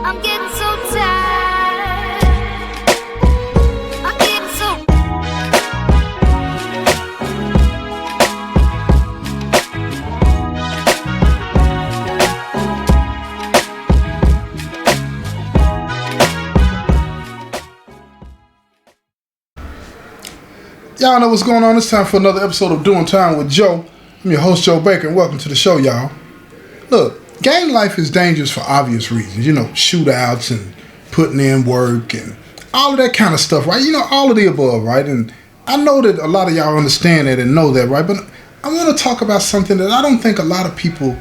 I'm getting so tired. I'm getting so. Y'all know what's going on. It's time for another episode of Doing Time with Joe. I'm your host, Joe Baker, and welcome to the show, y'all. Look, gang life is dangerous for obvious reasons. You know, shootouts and putting in work and all of that kind of stuff, right? You know, all of the above, right? And I know that a lot of y'all understand that and know that, right? But I want to talk about something that I don't think a lot of people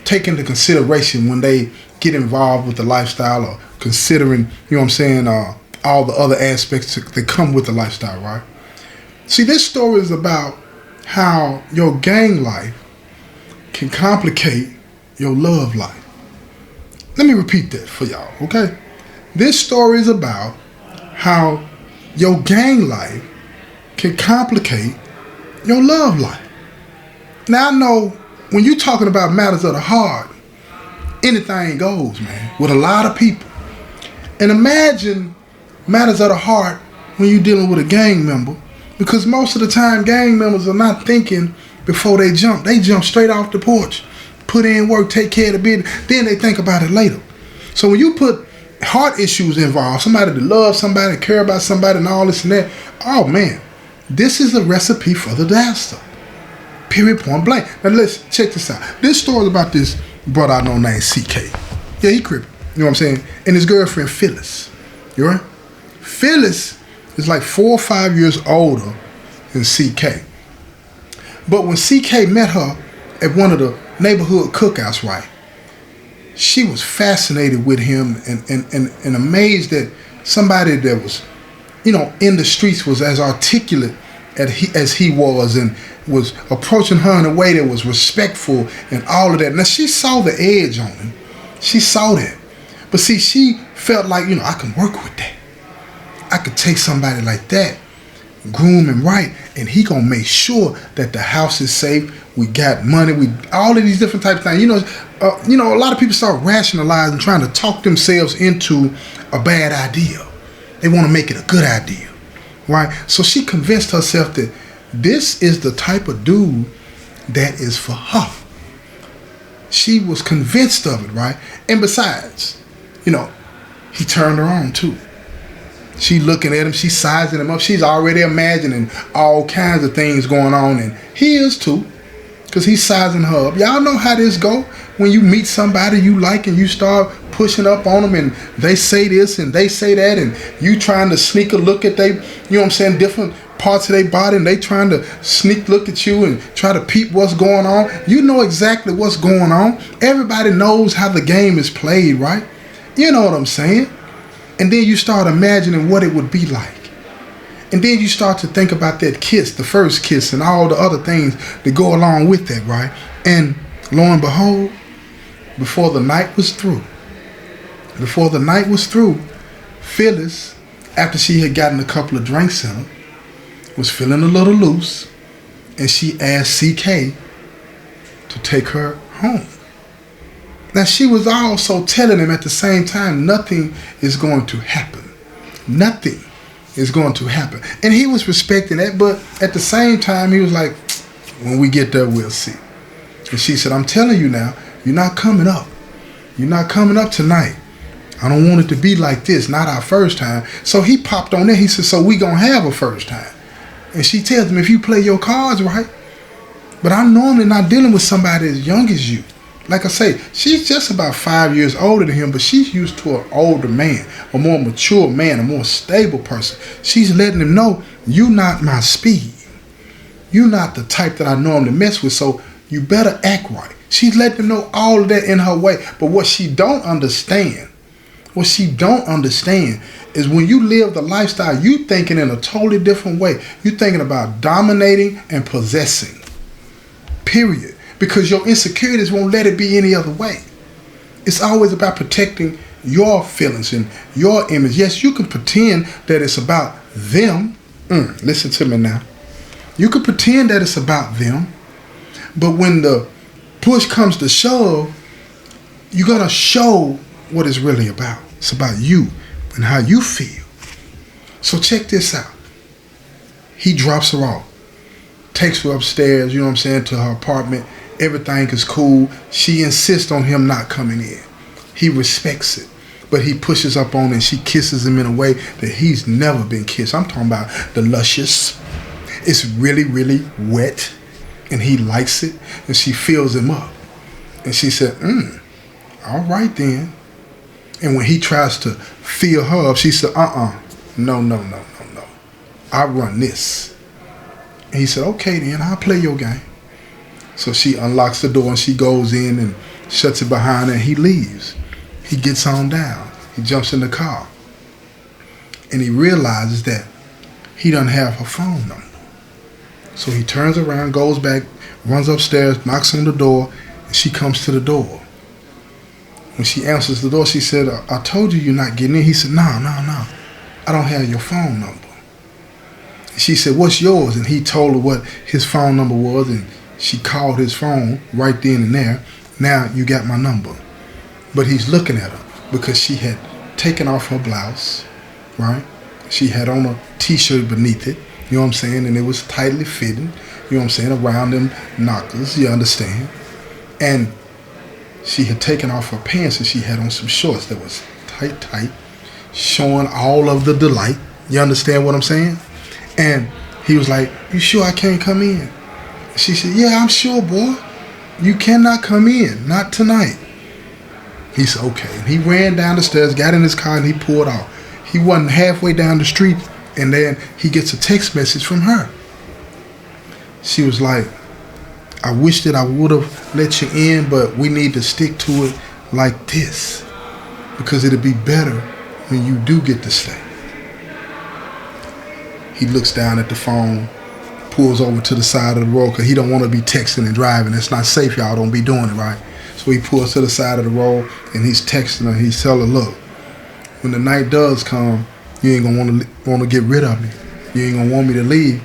take into consideration when they get involved with the lifestyle or considering, you know what I'm saying, all the other aspects that come with the lifestyle, right? See, this story is about how your gang life can complicate your love life. Let me repeat that for y'all, okay? This story is about how your gang life can complicate your love life. Now, I know when you're talking about matters of the heart, anything goes, man, with a lot of people. And imagine matters of the heart when you're dealing with a gang member. Because most of the time, gang members are not thinking before they jump. They jump straight off the porch, put in work, take care of the business, then they think about it later. So when you put heart issues involved, somebody that loves somebody, care about somebody and all this and that, oh man, this is a recipe for the disaster. Period, point blank. Now let's check this out. This story is about this brother I know named CK. Yeah, he crippin', you know what I'm saying? And his girlfriend, Phyllis. You right? Phyllis is like 4 or 5 years older than CK. But when CK met her at one of the neighborhood cookouts, right, she was fascinated with him and amazed that somebody that was, you know, in the streets was as articulate as he was and was approaching her in a way that was respectful and all of that. Now, she saw the edge on him. She saw that. But see, she felt like, you know, I can work with that. I could take somebody like that, groom him right, and he gonna make sure that the house is safe. We got money. We all of these different types of things. You know, a lot of people start rationalizing, trying to talk themselves into a bad idea. They want to make it a good idea, right? So she convinced herself that this is the type of dude that is for her. She was convinced of it, right? And besides, you know, he turned her on too. She looking at him, she's sizing him up, she's already imagining all kinds of things going on, and he is too, because he's sizing her up. Y'all know how this go when you meet somebody you like and you start pushing up on them and they say this and they say that and you trying to sneak a look at they, you know what I'm saying, different parts of their body, and they trying to sneak look at you and try to peep what's going on. You know exactly what's going on. Everybody knows how the game is played, right? You know what I'm saying? And then you start imagining what it would be like. And then you start to think about that kiss, the first kiss, and all the other things that go along with that, right? And lo and behold, before the night was through, Phyllis, after she had gotten a couple of drinks in her, was feeling a little loose, and she asked CK to take her home. Now, she was also telling him at the same time, nothing is going to happen. Nothing is going to happen. And he was respecting that, but at the same time, he was like, when we get there, we'll see. And she said, I'm telling you now, you're not coming up. You're not coming up tonight. I don't want it to be like this, not our first time. So he popped on there. He said, so we gonna have a first time. And she tells him, if you play your cards right, but I'm normally not dealing with somebody as young as you. Like I say, she's just about 5 years older than him, but she's used to an older man, a more mature man, a more stable person. She's letting him know, you're not my speed. You're not the type that I normally mess with, so you better act right. She's letting him know all of that in her way. But what she don't understand is when you live the lifestyle, you thinking in a totally different way. You're thinking about dominating and possessing. Period. Because your insecurities won't let it be any other way. It's always about protecting your feelings and your image. Yes, you can pretend that it's about them. Listen to me now. You can pretend that it's about them, but when the push comes to shove, you're going to show what it's really about. It's about you and how you feel. So check this out. He drops her off, takes her upstairs, you know what I'm saying, to her apartment. Everything is cool. She insists on him not coming in. He respects it, but he pushes up on her and she kisses him in a way that he's never been kissed. I'm talking about the luscious. It's really, really wet, and he likes it, and she fills him up. And she said, all right then. And when he tries to fill her up, she said, no. I run this. And he said, okay then, I'll play your game. So she unlocks the door and she goes in and shuts it behind her and he leaves. He gets on down. He jumps in the car. And he realizes that he doesn't have her phone number. So he turns around, goes back, runs upstairs, knocks on the door, and she comes to the door. When she answers the door, she said, I told you you're not getting in. He said, no. I don't have your phone number. She said, what's yours? And he told her what his phone number was, and she called his phone right then and there. Now you got my number. But he's looking at her because she had taken off her blouse, right? She had on a t-shirt beneath it, you know what I'm saying? And it was tightly fitting, you know what I'm saying, around them knockers, you understand? And she had taken off her pants and she had on some shorts that was tight, showing all of the delight. You understand what I'm saying? And he was like, you sure I can't come in? She said, yeah, I'm sure, boy. You cannot come in, not tonight. He said, okay. And he ran down the stairs, got in his car, and he pulled off. He wasn't halfway down the street, and then he gets a text message from her. She was like, I wish that I would have let you in, but we need to stick to it like this because it'll be better when you do get to stay. He looks down at the phone, pulls over to the side of the road because he don't want to be texting and driving. It's not safe, y'all. Don't be doing it, right? So he pulls to the side of the road and he's texting her. He's telling her, look, when the night does come, you ain't gonna want to get rid of me. You ain't gonna want me to leave.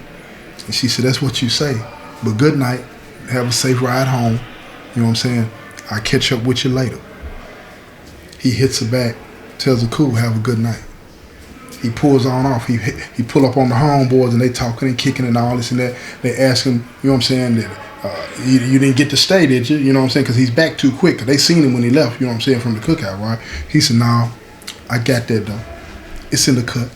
And she said, that's what you say. But good night. Have a safe ride home. You know what I'm saying? I'll catch up with you later. He hits her back, tells her, cool, have a good night. He pulls on off. He pull up on the homeboys and they talking and kicking and all this and that. They ask him, you know what I'm saying, that you didn't get to stay, did you? You know what I'm saying? Because he's back too quick. They seen him when he left, you know what I'm saying, from the cookout, right? He said, no, I got that though. It's in the cut.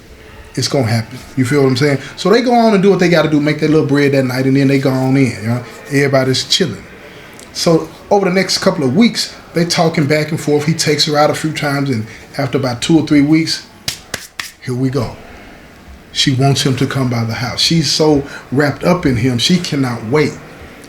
It's going to happen. You feel what I'm saying? So they go on and do what they got to do, make their little bread that night, and then they go on in. You know? Everybody's chilling. So over the next couple of weeks, they talking back and forth. He takes her out a few times, and after about 2 or 3 weeks, here we go. She wants him to come by the house. She's so wrapped up in him, she cannot wait.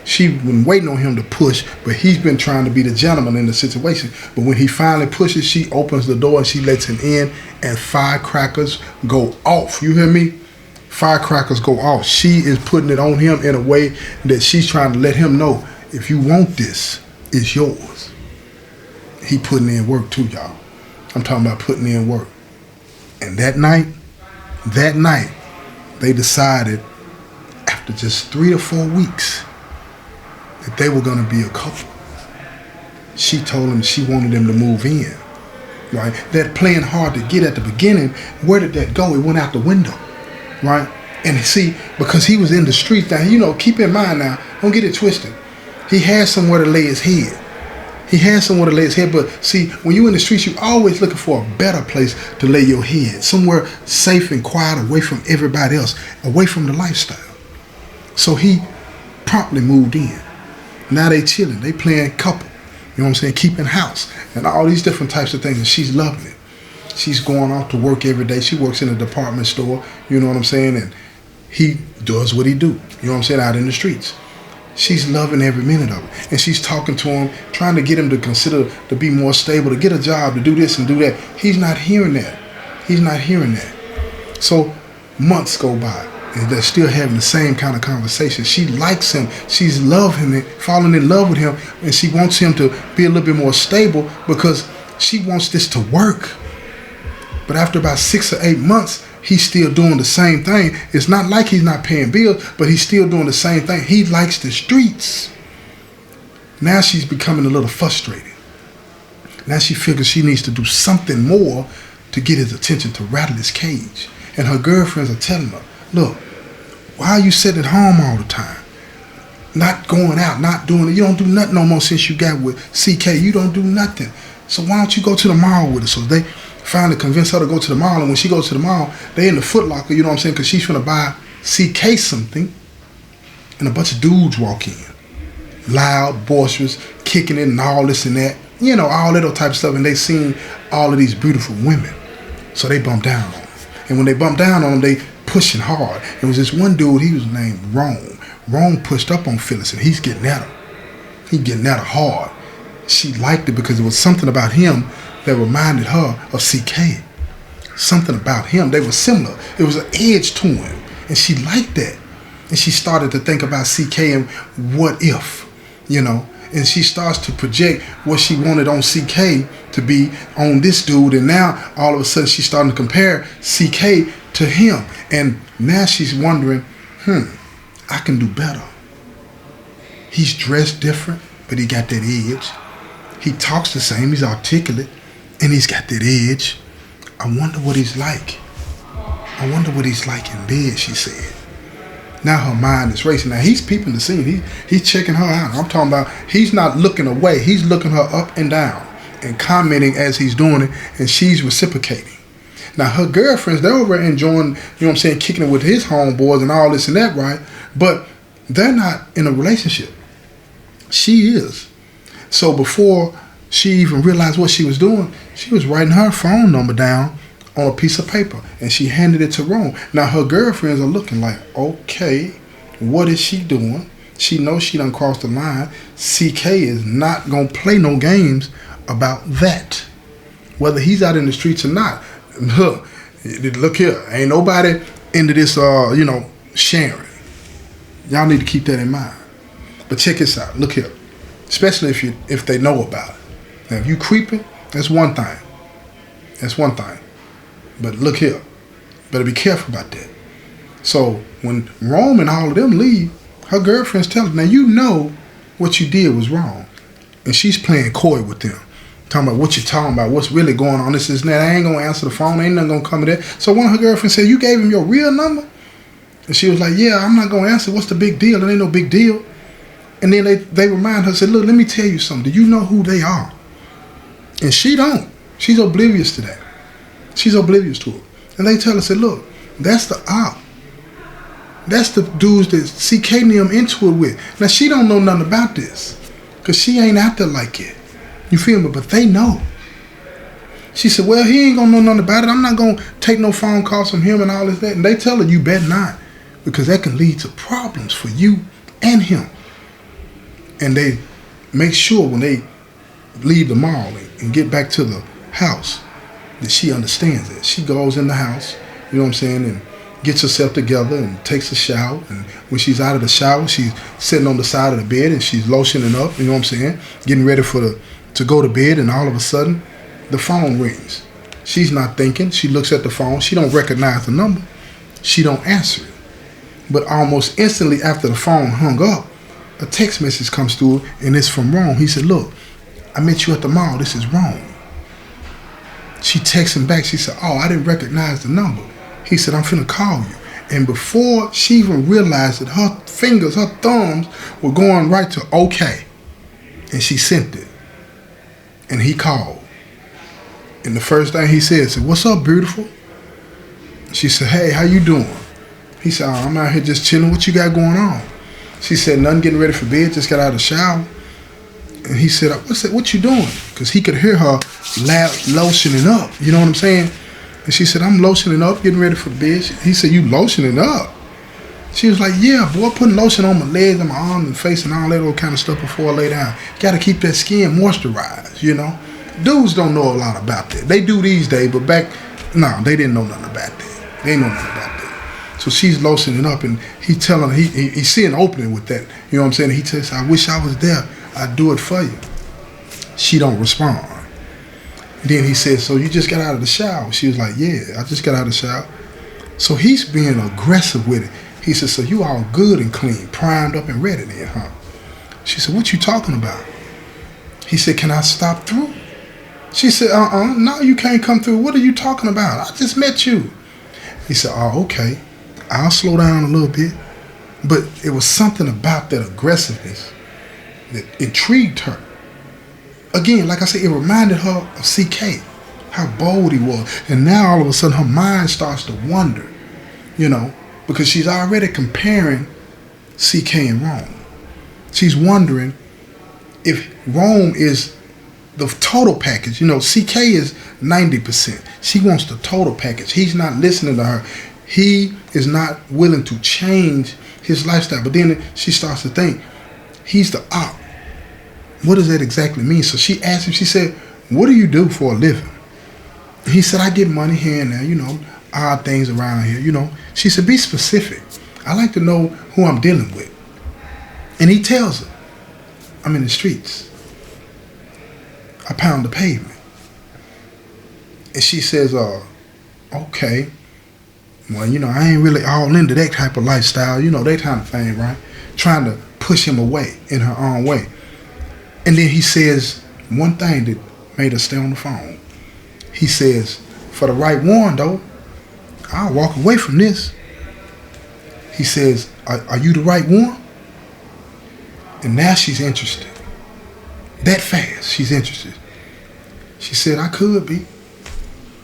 She's been waiting on him to push, but he's been trying to be the gentleman in the situation. But when he finally pushes, she opens the door and she lets him in, and firecrackers go off. You hear me? Firecrackers go off. She is putting it on him in a way that she's trying to let him know, if you want this, it's yours. He putting in work too, y'all. I'm talking about putting in work. And that night, they decided after just 3 to 4 weeks that they were going to be a couple. She told him she wanted them to move in, right? That playing hard to get at the beginning, where did that go? It went out the window, right? And see, because he was in the street now, you know, keep in mind now, don't get it twisted. He had somewhere to lay his head. But see, when you're in the streets, you're always looking for a better place to lay your head. Somewhere safe and quiet, away from everybody else, away from the lifestyle. So he promptly moved in. Now they chilling. They playing couple. You know what I'm saying? Keeping house. And all these different types of things. And she's loving it. She's going off to work every day. She works in a department store. You know what I'm saying? And he does what he do. You know what I'm saying? Out in the streets. She's loving every minute of it. And she's talking to him, trying to get him to consider to be more stable, to get a job, to do this and do that. He's not hearing that. So months go by. And they're still having the same kind of conversation. She likes him. She's loving him, falling in love with him. And she wants him to be a little bit more stable because she wants this to work. But after about 6 or 8 months, he's still doing the same thing. It's not like he's not paying bills, but he's still doing the same thing. He likes the streets. Now she's becoming a little frustrated Now she figures she needs to do something more to get his attention, to rattle his cage. And her girlfriends are telling her, look, why are you sitting at home all the time? Not going out, not doing it. You don't do nothing no more since you got with CK. You don't do nothing. So why don't you go to the mall with her? So they finally convince her to go to the mall. And when she goes to the mall, they in the Foot Locker, you know what I'm saying? Because she's going to buy CK something. And a bunch of dudes walk in. Loud, boisterous, kicking it and all this and that. You know, all that type of stuff. And they seen all of these beautiful women. So they bump down on them. And when they bump down on them, they pushing hard. It was this one dude, he was named Rome. Rome pushed up on Phyllis and he's getting at her. He getting at her hard. She liked it because it was something about him that reminded her of CK. Something about him. They were similar. It was an edge to him. And she liked that. And she started to think about CK and what if, you know. And she starts to project what she wanted on CK to be on this dude. And now, all of a sudden, she's starting to compare CK to him. And now she's wondering, I can do better. He's dressed different, but he got that edge. He talks the same, he's articulate, and he's got that edge. I wonder what he's like. I wonder what he's like in bed, she said. Now her mind is racing. Now he's peeping the scene. He's checking her out. I'm talking about he's not looking away. He's looking her up and down and commenting as he's doing it, and she's reciprocating. Now her girlfriends, they're over enjoying, you know what I'm saying, kicking it with his homeboys and all this and that, right? But they're not in a relationship. She is. So before she even realized what she was doing, she was writing her phone number down on a piece of paper, and she handed it to Rome. Now her girlfriends are looking like, okay, what is she doing? She knows she done crossed the line. CK is not gonna play no games about that, whether he's out in the streets or not. Look here, ain't nobody into this, sharing. Y'all need to keep that in mind. But check this out. Look here, especially if they know about it. Now, if you creeping, that's one thing. That's one thing. But look here, better be careful about that. So when Rome and all of them leave, her girlfriends tell her, now you know what you did was wrong. And she's playing coy with them. Talking about what you're talking about, what's really going on, this is that. I ain't going to answer the phone, ain't nothing going to come to that. So one of her girlfriends said, you gave him your real number? And she was like, yeah, I'm not going to answer. What's the big deal? It ain't no big deal. And then they remind her, said, look, let me tell you something. Do you know who they are? And she don't. She's oblivious to that. She's oblivious to it. And they tell her, said, look, that's the op. That's the dudes that CK and them into it with. Now, she don't know nothing about this because she ain't out there like it. You feel me? But they know. She said, well, he ain't going to know nothing about it. I'm not going to take no phone calls from him and all this that. And they tell her, you better not, because that can lead to problems for you and him. And they make sure when they leave the mall and get back to the house that she understands it. She goes in the house, you know what I'm saying, and gets herself together and takes a shower. And when she's out of the shower, she's sitting on the side of the bed and she's lotioning up, you know what I'm saying, getting ready to go to bed. And all of a sudden, the phone rings. She's not thinking. She looks at the phone. She don't recognize the number. She don't answer it. But almost instantly after the phone hung up, a text message comes through, and it's from Rome. He said, look, I met you at the mall. This is Rome. She texts him back. She said, oh, I didn't recognize the number. He said, I'm finna call you. And before she even realized it, her fingers, her thumbs were going right to okay. And she sent it. And he called. And the first thing he said, what's up, beautiful? She said, hey, how you doing? He said, oh, I'm out here just chilling. What you got going on? She said, nothing, getting ready for bed, just got out of the shower. And he said, what's that? What you doing? Because he could hear her lotioning up. You know what I'm saying? And she said, I'm lotioning up, getting ready for bed. He said, you lotioning up? She was like, yeah, boy, putting lotion on my legs and my arms and face and all that old kind of stuff before I lay down. Got to keep that skin moisturized, you know? Dudes don't know a lot about that. They do these days, but they didn't know nothing about that. They know nothing about that. So she's lotioning up, and he's telling her, he's seeing an opening with that. You know what I'm saying? He tells her, I wish I was there. I'd do it for you. She don't respond. Then he said, so you just got out of the shower? She was like, yeah, I just got out of the shower. So he's being aggressive with it. He said, so you all good and clean, primed up and ready then, huh? She said, what you talking about? He said, can I stop through? She said, no, you can't come through. What are you talking about? I just met you. He said, oh, okay. I'll slow down a little bit. But it was something about that aggressiveness that intrigued her. Again, like I said, it reminded her of CK, how bold he was. And now all of a sudden her mind starts to wonder, because she's already comparing CK and Rome. She's wondering if Rome is the total package. CK is 90%. She wants the total package. He's not listening to her. He is not willing to change his lifestyle. But then she starts to think, he's the op. What does that exactly mean? So she asked him, she said, what do you do for a living? And he said, I get money here and there, odd things around here, She said, be specific. I like to know who I'm dealing with. And he tells her, I'm in the streets. I pound the pavement. And she says, okay. Well, I ain't really all into that type of lifestyle, that kind of thing, right? Trying to push him away in her own way. And then he says one thing that made her stay on the phone. He says, for the right one, though, I'll walk away from this. He says, are you the right one? And now she's interested. That fast, she's interested. She said, I could be.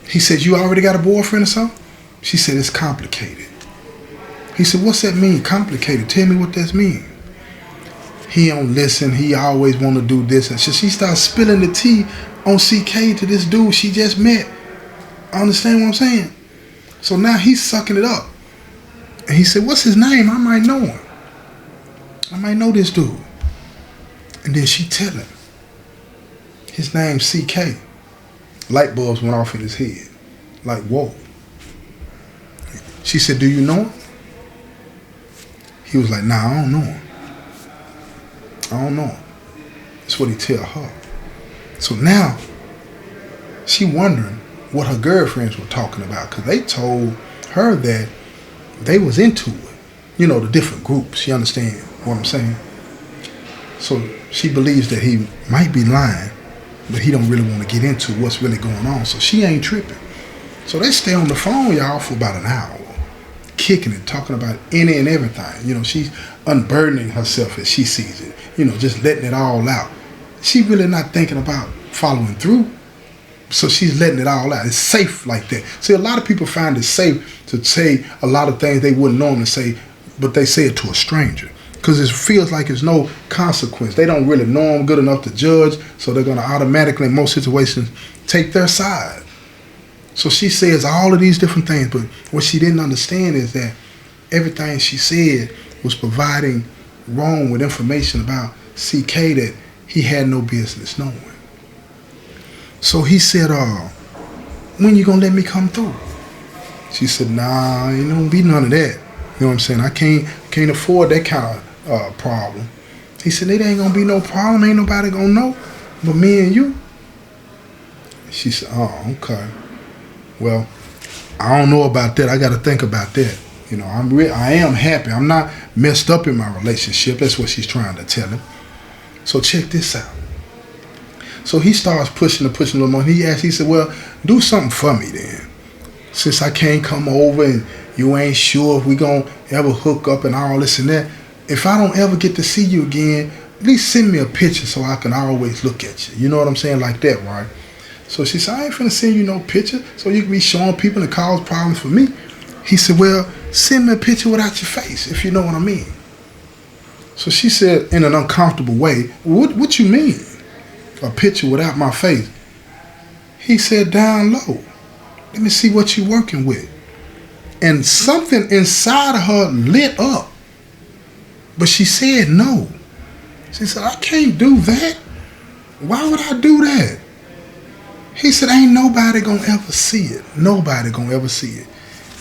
He said, you already got a boyfriend or something? She said, it's complicated. He said, what's that mean, complicated? Tell me what that means. He don't listen. He always want to do this. And so she starts spilling the tea on CK to this dude she just met. Understand what I'm saying? So now he's sucking it up. And he said, what's his name? I might know him. I might know this dude. And then she tell him. His name's CK. Light bulbs went off in his head. Like, whoa. She said, do you know him? He was like, nah, I don't know him. I don't know him. That's what he tell her. So now, she wondering what her girlfriends were talking about, because they told her that they was into it. The different groups. You understand what I'm saying? So she believes that he might be lying, but he don't really want to get into what's really going on. So she ain't tripping. So they stay on the phone, y'all, for about an hour, kicking it, talking about any and everything. She's unburdening herself as she sees it. Just letting it all out. She really not thinking about following through. So she's letting it all out. It's safe like that. See, a lot of people find it safe to say a lot of things they wouldn't normally say, but they say it to a stranger. Because it feels like there's no consequence. They don't really know them good enough to judge, so they're going to automatically, in most situations, take their side. So she says all of these different things, but what she didn't understand is that everything she said was providing Rome with information about CK that he had no business knowing. So he said, when you gonna let me come through? She said, nah, ain't gonna be none of that. You know what I'm saying? I can't afford that kind of problem. He said, it ain't gonna be no problem. Ain't nobody gonna know but me and you. She said, oh, okay. Well, I don't know about that. I got to think about that. I am happy. I'm not messed up in my relationship. That's what she's trying to tell him. So check this out. So he starts pushing a little more. He said, well, do something for me then. Since I can't come over and you ain't sure if we going to ever hook up and all this and that. If I don't ever get to see you again, at least send me a picture so I can always look at you. You know what I'm saying? Like that, right? So she said, I ain't finna send you no picture so you can be showing people and cause problems for me. He said, well, send me a picture without your face, if you know what I mean. So she said in an uncomfortable way, what you mean? A picture without my face? He said, down low. Let me see what you're working with. And something inside of her lit up. But she said no. She said, I can't do that. Why would I do that? He said, ain't nobody gonna ever see it. Nobody gonna ever see it.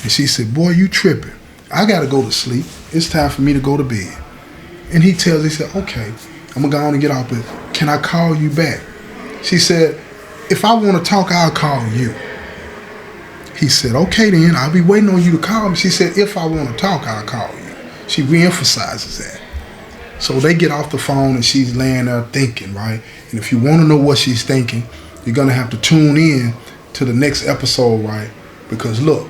And she said, boy, you tripping. I gotta go to sleep. It's time for me to go to bed. And he said, okay, I'm gonna go on and get off, but can I call you back? She said, if I want to talk, I'll call you. He said, okay then, I'll be waiting on you to call me. She said, if I want to talk, I'll call you. She reemphasizes that. So they get off the phone and she's laying there thinking, right? And if you want to know what she's thinking, you're gonna have to tune in to the next episode, right? Because look,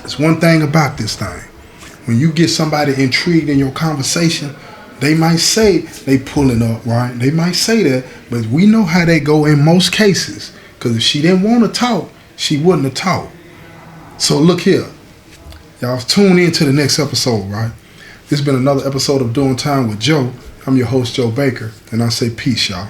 it's one thing about this thing. When you get somebody intrigued in your conversation, they might say they pulling up, right? They might say that, but we know how they go in most cases. Because if she didn't want to talk, she wouldn't have talked. So look here. Y'all tune in to the next episode, right? This has been another episode of Doing Time with Joe. I'm your host, Joe Baker, and I say peace, y'all.